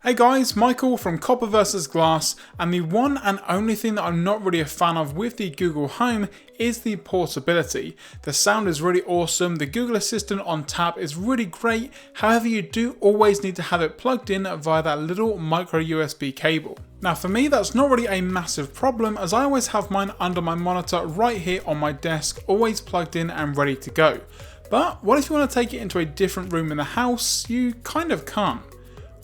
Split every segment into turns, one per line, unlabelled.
Hey guys, Michael from Copper vs Glass, and the one and only thing that I'm not really a fan of with the Google Home is the portability. The sound is really awesome, the Google Assistant on tap is really great, however you do always need to have it plugged in via that little micro USB cable. Now for me that's not really a massive problem, as I always have mine under my monitor right here on my desk, always plugged in and ready to go. But what if you want to take it into a different room in the house? You kind of can't.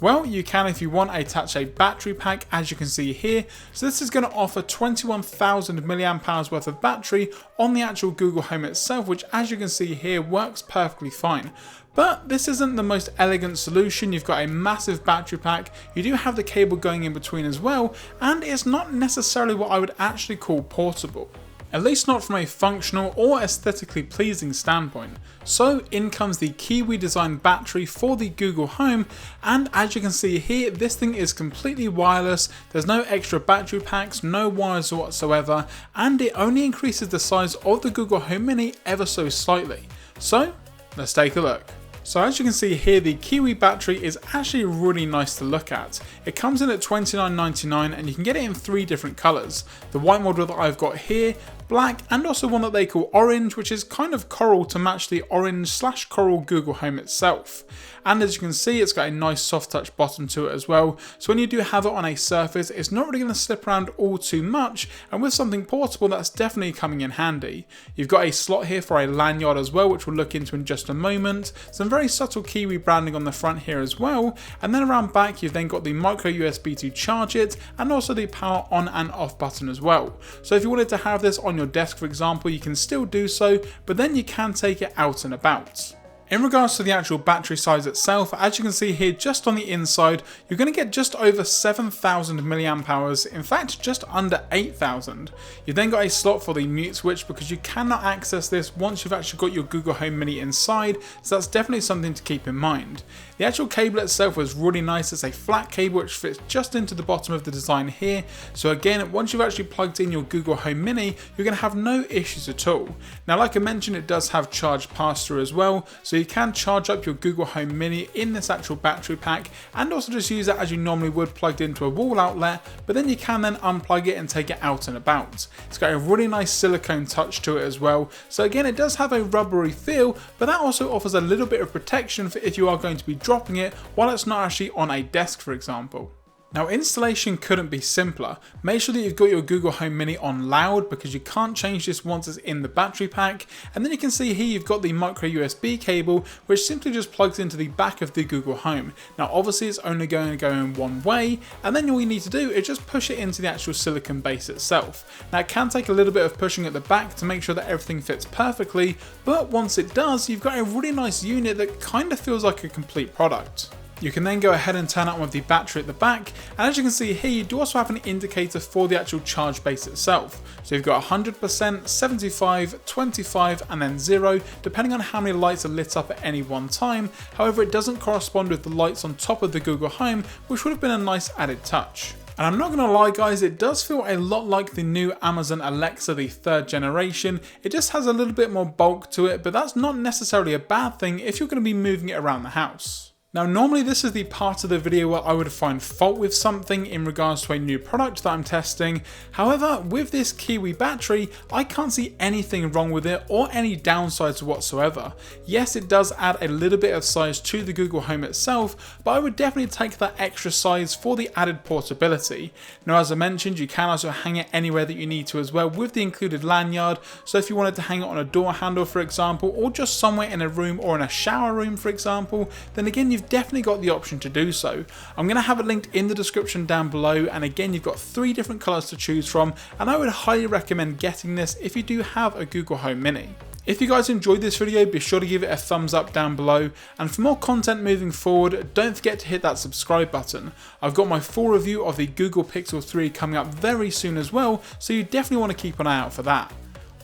Well, you can if you want attach a battery pack, as you can see here. So this is going to offer 21,000 mAh worth of battery on the actual Google Home itself, which as you can see here works perfectly fine. But this isn't the most elegant solution. You've got a massive battery pack, you do have the cable going in between as well, and it's not necessarily what I would actually call portable. At least not from a functional or aesthetically pleasing standpoint. So in comes the KIWI design battery for the Google Home, and as you can see here, this thing is completely wireless, there's no extra battery packs, no wires whatsoever, and it only increases the size of the Google Home Mini ever so slightly. So let's take a look. So as you can see here, the KIWI battery is actually really nice to look at. It comes in at $29.99 and you can get it in 3 different colours. The white model that I've got here, black, and also one that they call orange, which is kind of coral to match the orange/coral Google Home itself. And as you can see, it's got a nice soft touch bottom to it as well. So when you do have it on a surface, it's not really going to slip around all too much. And with something portable, that's definitely coming in handy. You've got a slot here for a lanyard as well, which we'll look into in just a moment. Some very subtle KIWI branding on the front here as well. And then around back, you've then got the micro USB to charge it, and also the power on and off button as well. So if you wanted to have this on your desk, for example, you can still do so, but then you can take it out and about. In regards to the actual battery size itself, as you can see here just on the inside, you're going to get just over 7,000 mAh, in fact just under 8,000. You've then got a slot for the mute switch because you cannot access this once you've actually got your Google Home Mini inside, so that's definitely something to keep in mind. The actual cable itself was really nice, it's a flat cable which fits just into the bottom of the design here, so again once you've actually plugged in your Google Home Mini, you're going to have no issues at all. Now like I mentioned, it does have charge pass-through as well, so you can charge up your Google Home Mini in this actual battery pack and also just use it as you normally would plugged into a wall outlet, but then you can then unplug it and take it out and about. It's got a really nice silicone touch to it as well, so again it does have a rubbery feel, but that also offers a little bit of protection for if you are going to be dropping it while it's not actually on a desk, for example. Now installation couldn't be simpler. Make sure that you've got your Google Home Mini on loud because you can't change this once it's in the battery pack, and then you can see here you've got the micro USB cable which simply just plugs into the back of the Google Home. Now obviously it's only going to go in one way, and then all you need to do is just push it into the actual silicone base itself. Now it can take a little bit of pushing at the back to make sure that everything fits perfectly, but once it does, you've got a really nice unit that kind of feels like a complete product. You can then go ahead and turn on with the battery at the back, and as you can see here you do also have an indicator for the actual charge base itself. So you've got 100%, 75, 25 and then 0 depending on how many lights are lit up at any one time. However, it doesn't correspond with the lights on top of the Google Home, which would have been a nice added touch. And I'm not going to lie guys, it does feel a lot like the new Amazon Alexa, the 3rd generation. It just has a little bit more bulk to it, but that's not necessarily a bad thing if you're going to be moving it around the house. Now normally this is the part of the video where I would find fault with something in regards to a new product that I'm testing. However, with this KIWI battery, I can't see anything wrong with it or any downsides whatsoever. Yes, it does add a little bit of size to the Google Home itself, but I would definitely take that extra size for the added portability. Now as I mentioned, you can also hang it anywhere that you need to as well with the included lanyard, so if you wanted to hang it on a door handle for example, or just somewhere in a room or in a shower room for example, then again you've definitely got the option to do so. I'm going to have it linked in the description down below, and again you've got 3 different colours to choose from, and I would highly recommend getting this if you do have a Google Home Mini. If you guys enjoyed this video, be sure to give it a thumbs up down below, and for more content moving forward, don't forget to hit that subscribe button. I've got my full review of the Google Pixel 3 coming up very soon as well, so you definitely want to keep an eye out for that.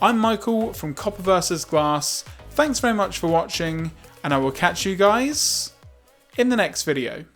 I'm Michael from Copper vs Glass, thanks very much for watching, and I will catch you guys in the next video.